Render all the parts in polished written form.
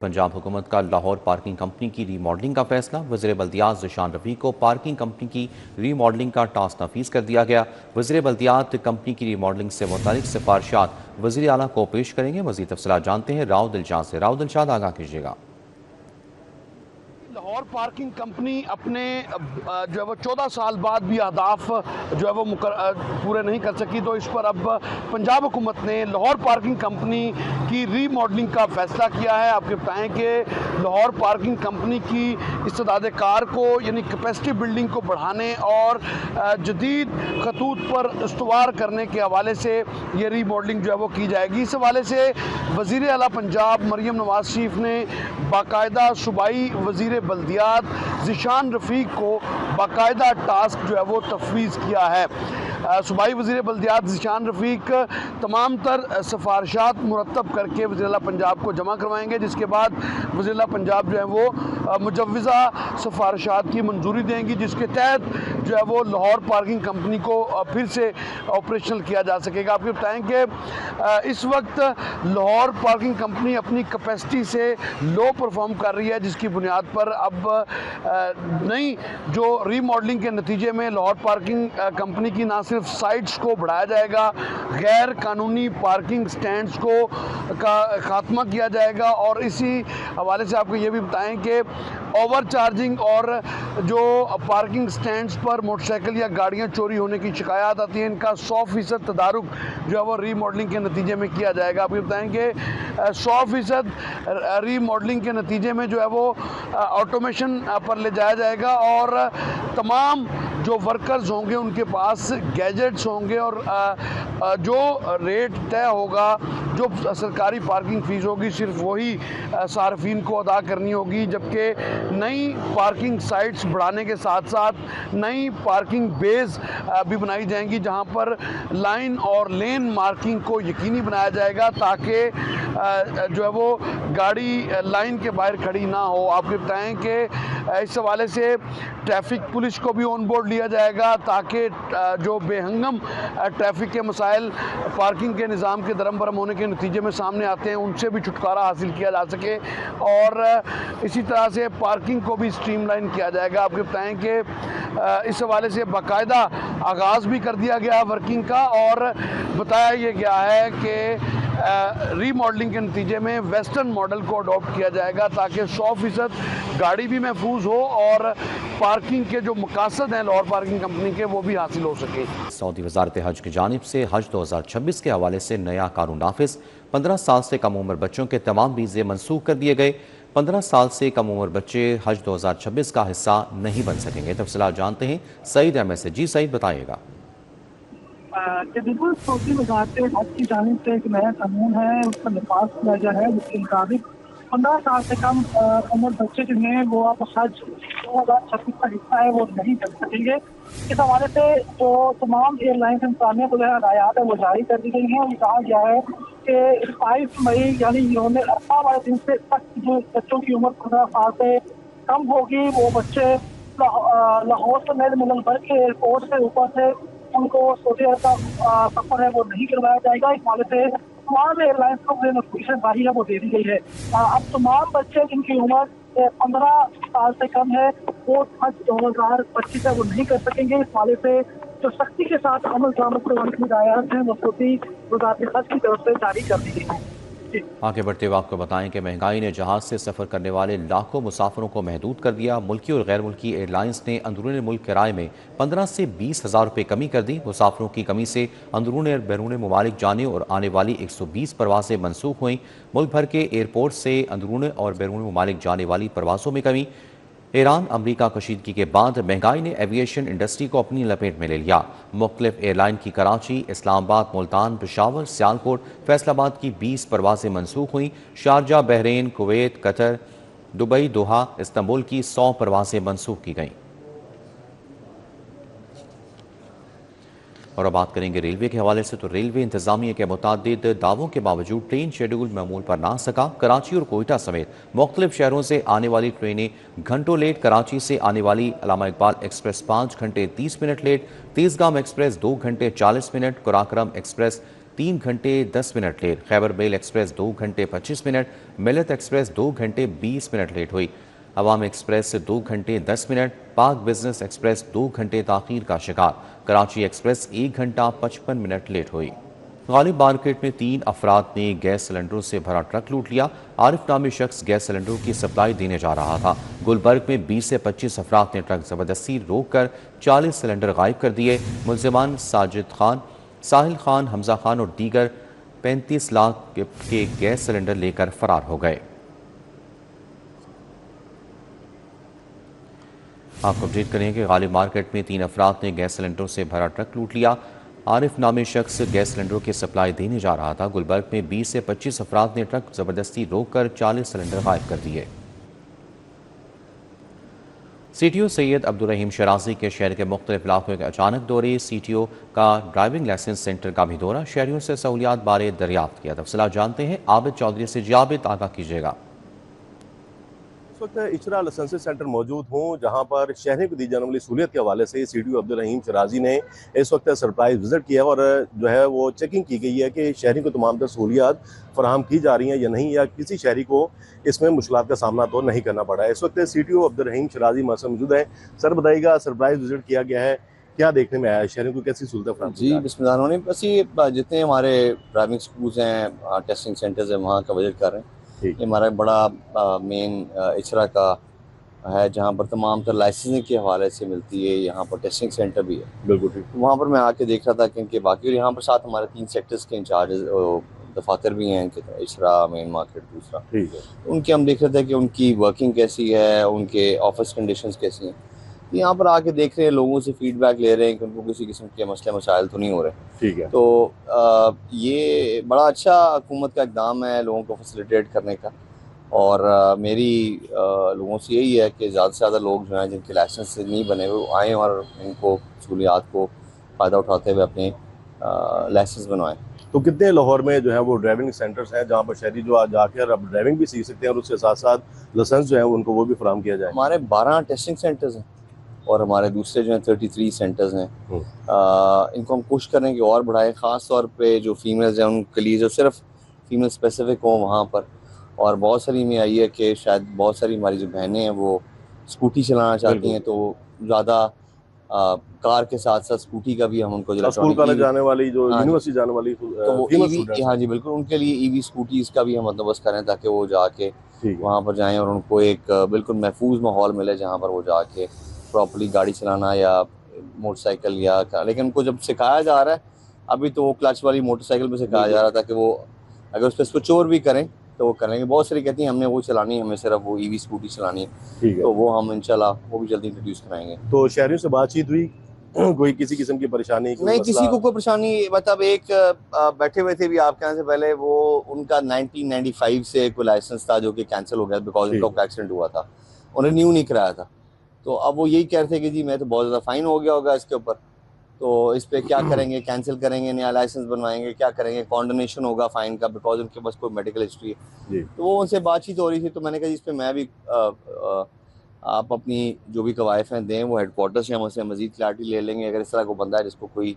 पंजाब हुकूमत का Lahore parking company की रीमॉडलिंग का फैसला। वज़ीर बल्दियात ज़ीशान रफ़ीक को पार्किंग कंपनी की रीमॉडलिंग का टास्क नफीस कर दिया गया। वज़ीर बल्दियात कंपनी की रीमॉडलिंग से मुतालिक सिफारिशात वज़ीर आला को पेश करेंगे। मज़ीद तफ़सीलात जानते हैं राव दिलशाद से। राव दिलशाद, आगाह कीजिएगा। लाहौर पार्किंग कंपनी अपने जो है वो 14 साल बाद भी अहदाफ जो है वो पूरे नहीं कर सकी, तो इस पर अब पंजाब हुकूमत ने लाहौर पार्किंग कंपनी की रीमॉडलिंग का फैसला किया है। आपके बताएं कि लाहौर पार्किंग कंपनी की इस्तेदाद कार को यानी कैपेसिटी बिल्डिंग को बढ़ाने और जदीद खतूत पर इस्तवार करने के हवाले से ये रीमॉडलिंग जो है वो की जाएगी। इस हवाले से वज़ीर आला पंजाब मरियम नवाज शरीफ ने बाकायदा सूबाई वज़ीर बल्दियात ज़ीशान रफ़ीक को बाकायदा टास्क जो है वो तफवीज़ किया है। सूबाई वज़ीर बल्दियात ज़ीशान रफ़ीक तमाम तर सिफारिशात मुरतब करके वज़ीर पंजाब को जमा करवाएंगे, जिसके बाद वज़ीर पंजाब जो है वो मुजव्वज़ा सिफारिशात की मंजूरी देंगी, जिसके तहत जो है वो लाहौर पार्किंग कंपनी को फिर से ऑपरेशनल किया जा सकेगा। आपको बताएँ कि इस वक्त लाहौर पार्किंग कंपनी अपनी कैपेसिटी से लो परफॉर्म कर रही है, जिसकी बुनियाद पर अब नई जो रीमॉडलिंग के नतीजे में लाहौर पार्किंग कंपनी की ना सिर्फ साइट्स को बढ़ाया जाएगा, गैर कानूनी पार्किंग स्टैंड्स को का खात्मा किया जाएगा। और इसी हवाले से आपको ये भी बताएं कि ओवर चार्जिंग और जो पार्किंग स्टैंड्स पर मोटरसाइकिल या गाड़ियां चोरी होने की शिकायत आती है, इनका 100% तदारुक जो है वो रीमॉडलिंग के नतीजे में किया जाएगा। आपको बताएं कि 100% रीमॉडलिंग के नतीजे में जो है वो ऑटोमेशन पर ले जाया जाएगा और तमाम जो वर्कर्स होंगे उनके पास गैजेट्स होंगे और जो रेट तय होगा, जो सरकारी पार्किंग फ़ीस होगी, सिर्फ वही सार्फिन को अदा करनी होगी। जबकि नई पार्किंग साइट्स बढ़ाने के साथ साथ नई पार्किंग बेस भी बनाई जाएंगी, जहां पर लाइन और लेन मार्किंग को यकीनी बनाया जाएगा ताकि जो है वो गाड़ी लाइन के बाहर खड़ी ना हो। आपको बताएं कि इस हवाले से ट्रैफिक पुलिस को भी ऑन बोर्ड लिया जाएगा ताकि जो बेहंगम ट्रैफिक के मसाइल पार्किंग के निज़ाम के दरम बरम होने के नतीजे में सामने आते हैं, उनसे भी छुटकारा हासिल किया जा सके और इसी तरह से पार्किंग को भी स्ट्रीमलाइन किया जाएगा। आपको बताएं कि इस हवाले से बाकायदा आगाज़ भी कर दिया गया वर्किंग का और बताया ये गया है कि रीमॉडलिंग के नतीजे में वेस्टर्न मॉडल को अडॉप्ट किया जाएगा ताकि 100% गाड़ी भी महफूज हो और पार्किंग के जो मकासद हैं लाहौर पार्किंग कंपनी के वो भी हासिल हो सके। सऊदी वजारत हज की जानिब से हज 2026 के हवाले से नया कानून नाफिज। 15 साल से कम उम्र बच्चों के तमाम वीज़े मनसूख कर दिए गए। 15 साल से कम उम्र बच्चे हज 2026 का हिस्सा नहीं बन सकेंगे। तफसीलात जानते हैं सईद अहमद से। जी सईद, बताइएगा। बिल्कुल, सऊदी वजारत हज की जानिब से एक नया कानून है, उसका नफाज किया गया है, जिसके मुताबिक 15 साल से कम उम्र बच्चे जिन्हें वो अब हज 2026 का हिस्सा है वो नहीं कर सकेंगे। इस हवाले से जो तमाम एयरलाइंस इंतजामिया को हदायत है वो जारी कर दी गई हैं। और कहा गया है कि 22 मई यानी यौम अरफा वाले दिन से तक जो बच्चों की उम्र 15 साल से कम होगी, वो बच्चे लाहौर समेत मुल्क भर के एयरपोर्ट से ऊपर से उनको सऊदी अरब का सफर है वो नहीं करवाया जाएगा। इस हवाले से तमाम एयरलाइंस को नोटिफिकेशन जारी है वो दे दी गई है। अब तमाम बच्चे जिनकी उम्र 15 साल से कम है वो हज 2025 है वो नहीं कर सकेंगे। इस हवाले से जो सख्ती के साथ अमल दरामद करवाने की हिदायत है वो सऊदी वज़ारत हज की तरफ से जारी कर दी गई है। आगे बढ़ते हुए आपको बताएं कि महंगाई ने जहाज़ से सफ़र करने वाले लाखों मुसाफिरों को महदूद कर दिया। मुल्की और गैर मुल्की एयरलाइंस ने अंदरून मुल्क किराए में 15 से 20 हज़ार रुपये कमी कर दी। मुसाफिरों की कमी से अंदरून और बैरून ममालिक जाने और आने वाली 120 परवासें मनसूख हुई। मुल्क भर के एयरपोर्ट से अंदरून और बैरून ममालिक जाने वाली परवासों में कमी। ईरान अमरीका कशीदगी के बाद महंगाई ने एविएशन इंडस्ट्री को अपनी लपेट में ले लिया। मुख्तलिफ एयरलाइन की कराची, इस्लामाबाद, मुल्तान, पेशावर, सियालकोट, फैसलाबाद की 20 परवासें मनसूख हुई। Sharjah, Bahrain, Kuwait, Qatar, Dubai, Doha, Istanbul की 100 परवासें मनसूख की गईं। और अब बात करेंगे रेलवे के हवाले से, तो रेलवे इंतजामिया के मुतादिद दावों के बावजूद ट्रेन शेड्यूल मामूल पर ना सका। कराची और कोयटा समेत मुख्तलिफ शहरों से आने वाली ट्रेनें घंटों लेट। कराची से आने वाली अल्लामा इकबाल एक्सप्रेस 5 घंटे 30 मिनट लेट, तेजगाम एक्सप्रेस 2 घंटे 40 मिनट, कुराकरम एक्सप्रेस 3 घंटे 10 minute late. Khyber mail express 2 घंटे 25 मिनट, मिलत एक्सप्रेस 2 घंटे 20 मिनट लेट हुई। अवाम एक्सप्रेस 2 घंटे 10 मिनट, पाक बिजनेस एक्सप्रेस 2 घंटे ताख़ीर का शिकार। कराची एक्सप्रेस 1 घंटा 55 मिनट लेट हुई। गालिब मार्केट में 3 अफराद ने गैस सिलेंडरों से भरा ट्रक लूट लिया। आरिफ नामी शख्स गैस सिलेंडरों की सप्लाई देने जा रहा था। गुलबर्ग में 20 से 25 अफराद ने ट्रक ज़बरदस्ती रोककर 40 सिलेंडर गायब कर दिए। मुलजिमान साजिद खान, साहिल खान, हमजा खान और दीगर 35 लाख के गैस सिलेंडर लेकर फरार हो गए। आपको अपडेट करें कि गालिब मार्केट में 3 अफराद ने गैस सिलेंडरों से भरा ट्रक लूट लिया। आरिफ नामी शख्स गैस सिलेंडरों की सप्लाई देने जा रहा था। गुलबर्ग में 20 से 25 अफराद ने ट्रक ज़बरदस्ती रोककर 40 सिलेंडर गायब कर दिए। CTO सैयद अब्दुर्रहीम शराजी के शहर के मुख्तलिफ इलाकों के अचानक दौरे। CTO का ड्राइविंग लाइसेंस सेंटर का भी दौरा, शहरियों से सहूलियात बारे दरियाफ्त किया। तफसीलात जानते हैं आबिद चौधरी से। जी आबिद, आगाह कीजिएगा। इस वक्त इचरा लाइसेंस सेंटर मौजूद हूँ, जहाँ पर शहरों को दी जाने वाली सहूलियत के हवाले से CTO अब्दुर्रहीम शराजी ने इस वक्त सरप्राइज विजिट किया और जो है वो चेकिंग की गई है कि शहरी को तमाम तर सहूलियात फराहम की जा रही हैं या नहीं, या किसी शहरी को इसमें मुश्किलात का सामना तो नहीं करना पड़ा है। इस वक्त CTO अब्दुर्रहीम शराजी हमारे साथ मौजूद है। सर बताइएगा, सरप्राइज विजिट किया गया है, क्या देखने में आया है, शहरों को कैसी सहूलतें फराहम? जी बिस्मिल्लाह, बस ये जितने हमारे ड्राइविंग स्कूल्स हैं, टेस्टिंग सेंटर्स हैं, वहाँ का विजिट कर रहे हैं। ये हमारा बड़ा मेन इचरा का है, जहाँ पर तमाम तर लाइसेंसिंग के हवाले से मिलती है। यहाँ पर टेस्टिंग सेंटर भी है। बिल्कुल ठीक। वहाँ पर मैं आके देख रहा था कि इनके बाकी, और यहाँ पर साथ हमारे 3 सेक्टर्स के इंचार्ज दफातर भी हैं इनके, इचरा मेन मार्केट दूसरा, ठीक है। उनके हम देख रहे थे कि उनकी वर्किंग कैसी है, उनके ऑफिस कंडीशंस कैसी हैं। यहाँ पर आके देख रहे हैं, लोगों से फीडबैक ले रहे हैं कि उनको किसी किस्म के मसले मसाइल तो नहीं हो रहे। ठीक है। तो ये बड़ा अच्छा हुकूमत का इक़दाम है लोगों को फैसिलिटेट करने का। और मेरी लोगों से यही है कि ज़्यादा से ज़्यादा लोग जो हैं जिनके लाइसेंस नहीं बने हुए वो आएँ और इनको सहूलियात को फ़ायदा उठाते हुए अपने लाइसेंस बनवाएं। तो कितने लाहौर में जो है वो ड्राइविंग सेंटर्स हैं जहाँ पर शहरी जो आज जाकर अब ड्राइविंग भी सीख सकते हैं और उसके साथ साथ लाइसेंस जो है उनको वो भी फराहम किया जाए? हमारे 12 टेस्टिंग सेंटर्स हैं और हमारे दूसरे जो हैं 33 सेंटर्स हैं। इनको हम कोशिश करें कि और बढ़ाएं, ख़ास तौर पे जो फीमेल्स हैं उनके लिए जो सिर्फ फीमेल स्पेसिफिक हो वहाँ पर। और बहुत सारी में आई है कि शायद बहुत सारी हमारी जो बहनें हैं वो स्कूटी चलाना चाहती हैं, तो ज़्यादा कार के साथ साथ स्कूटी का भी हम उनको स्कूल कॉलेज जाने वाली, जो यूनिवर्सिटी जाने वाली, तो वो ईवी, हाँ जी बिल्कुल, उनके लिए ईवी स्कूटीज़ का भी हम बंदोबस्त करें ताकि वो जाके वहाँ पर जाएं और उनको एक बिल्कुल महफूज माहौल मिले जहाँ पर वो जाके प्रॉपर्ली गाड़ी चलाना या मोटरसाइकिल या, लेकिन उनको जब सिखाया जा रहा है अभी तो वो क्लच वाली मोटरसाइकिल पर सिखाया जा रहा था कि वो अगर उस पर स्विच ओवर भी करें तो वो करेंगे। बहुत सारी कहती हैं हमने वो चलानी है, हमें सिर्फ वो ईवी स्कूटी चलानी है, तो वो हम इंशाल्लाह वो भी जल्दी इंट्रोड्यूस कराएंगे। तो शहरियों से बातचीत हुई, कोई किसी किस्म की परेशानी? नहीं, किसी को कोई परेशानी, मतलब एक बैठे हुए थे भी आपके यहाँ से पहले, वो उनका 1995 से कोई लाइसेंस था जो कि कैंसिल हो गया बिकॉज उनका एक्सीडेंट हुआ था, उन्हें न्यू नहीं कराया था। तो अब वो यही कह रहे थे कि जी मैं तो बहुत ज़्यादा फाइन हो गया होगा इसके ऊपर, तो इस पर क्या करेंगे, कैंसिल करेंगे, नया लाइसेंस बनवाएंगे, क्या करेंगे, कॉन्डोनेशन होगा फाइन का बिकॉज उनके पास कोई मेडिकल हिस्ट्री है। तो वो उनसे बातचीत हो रही थी, तो मैंने कहा इस पर मैं भी आप अपनी जो भी कवायफ हैं दें, वो हेडक्वार्टर से हम उससे मज़ीद क्लैरिटी ले लेंगे। अगर इस तरह को बंदा है जिसको कोई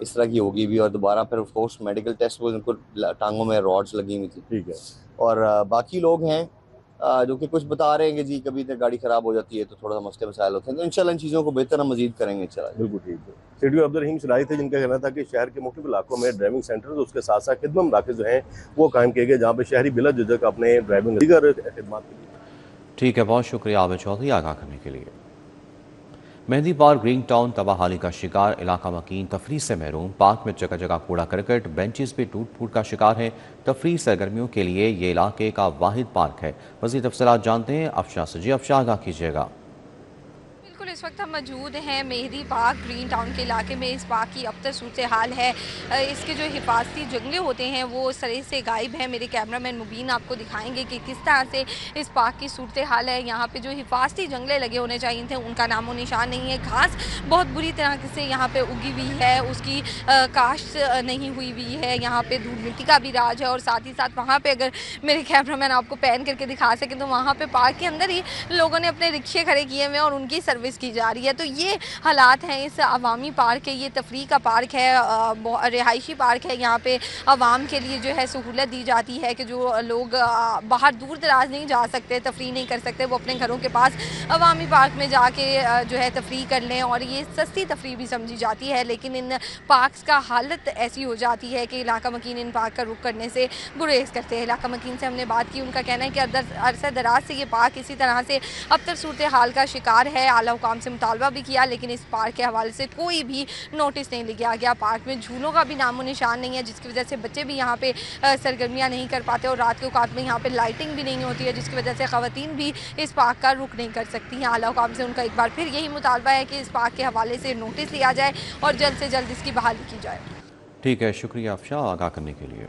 इस तरह की होगी भी और दोबारा फिर ऑफकोर्स मेडिकल टेस्ट वो उनको टांगों में रॉड्स लगी हुई थी। ठीक है। और बाकी लोग हैं जो कि कुछ बता रहे हैं कि जी कभी तक गाड़ी ख़राब हो जाती है तो थोड़ा सा मसले मसाइल होते हैं, तो इंशाल्लाह इन चीज़ों को बेहतर हम मज़ीद करेंगे इंशाल्लाह। बिल्कुल ठीक है। CTO अब्दुर्रहीम शराजी थे जिनका कहना था कि शहर के मुख्तलिफ इलाकों में ड्राइविंग सेंटर तो उसके साथ साथ खिदमत मराकज़ जो हैं वो कायम किए गए जहाँ पर शहरी बिला झिझक अपने ड्राइविंग दीगर खिदमत के लिए। ठीक है, बहुत शुक्रिया आबिद चौधरी आगाह करने के लिए। मेहंदी पार्क ग्रीन टाउन तबाहाली का शिकार, इलाका मकीन तफरीह से महरूम। पार्क में जगह जगह कूड़ा करकट, बेंचेस भी टूट फूट का शिकार है। तफरीह सरगर्मियों के लिए ये इलाके का वाहिद पार्क है। मज़ीद तफसीलात जानते हैं अफशा से। जी अफशा, आगाह कीजिएगा। इस वक्त हम मौजूद हैं मेहंदी पार्क ग्रीन टाउन के इलाके में। इस पार्क की अब तक सूरत हाल है, इसके जो हिफाजती जंगले होते हैं वो सरे से गायब हैं। मेरे कैमरामैन मुबीन आपको दिखाएंगे कि किस तरह से इस पार्क की सूरत हाल है। यहाँ पे जो हिफाजती जंगले लगे होने चाहिए थे उनका नामो निशान नहीं है। घास बहुत बुरी तरह से यहाँ पे उगी हुई है, उसकी काश्त नहीं हुई हुई है। यहाँ पे धूल मिट्टी का भी राज है और साथ ही साथ वहाँ पर अगर मेरे कैमरामैन आपको पैन करके दिखा सकें तो वहाँ पर पार्क के अंदर ही लोगों ने अपने रिक्शे खड़े किए हुए हैं और उनकी सर्विस की की जा रही है। तो ये हालात हैं इस अवामी पार्क के। ये तफरीह का पार्क है, रिहायशी पार्क है। यहाँ पे आवाम के लिए जो है सहूलत दी जाती है कि जो लोग बाहर दूर दराज नहीं जा सकते, तफरीह नहीं कर सकते, वो अपने घरों के पास अवामी पार्क में जाके जो है तफरीह कर लें, और ये सस्ती तफरीह भी समझी जाती है। लेकिन इन पार्क्स का हालत ऐसी हो जाती है कि इलाका मकीन इन पार्क का रुख करने से गुरेज करते हैं। इलाका मकीन से हमने बात की, उनका कहना है कि अरसा दराज से ये पार्क इसी तरह से अब तक सूरत हाल का शिकार है। आला हुकाम से मुतालबा भी किया, लेकिन इस पार्क के हवाले से कोई भी नोटिस नहीं लिया गया। पार्क में झूलों का भी नामो निशान नहीं है, जिसकी वजह से बच्चे भी यहाँ पे सरगर्मियाँ नहीं कर पाते, और रात के औकात में यहाँ पे लाइटिंग भी नहीं होती है, जिसकी वजह से ख़वातीन भी इस पार्क का रुख नहीं कर सकती हैं। आला हुकाम से उनका एक बार फिर यही मुतालबा है कि इस पार्क के हवाले से नोटिस लिया जाए और जल्द से जल्द इसकी बहाली की जाए। ठीक है, शुक्रिया अफशा आगाह करने के लिए।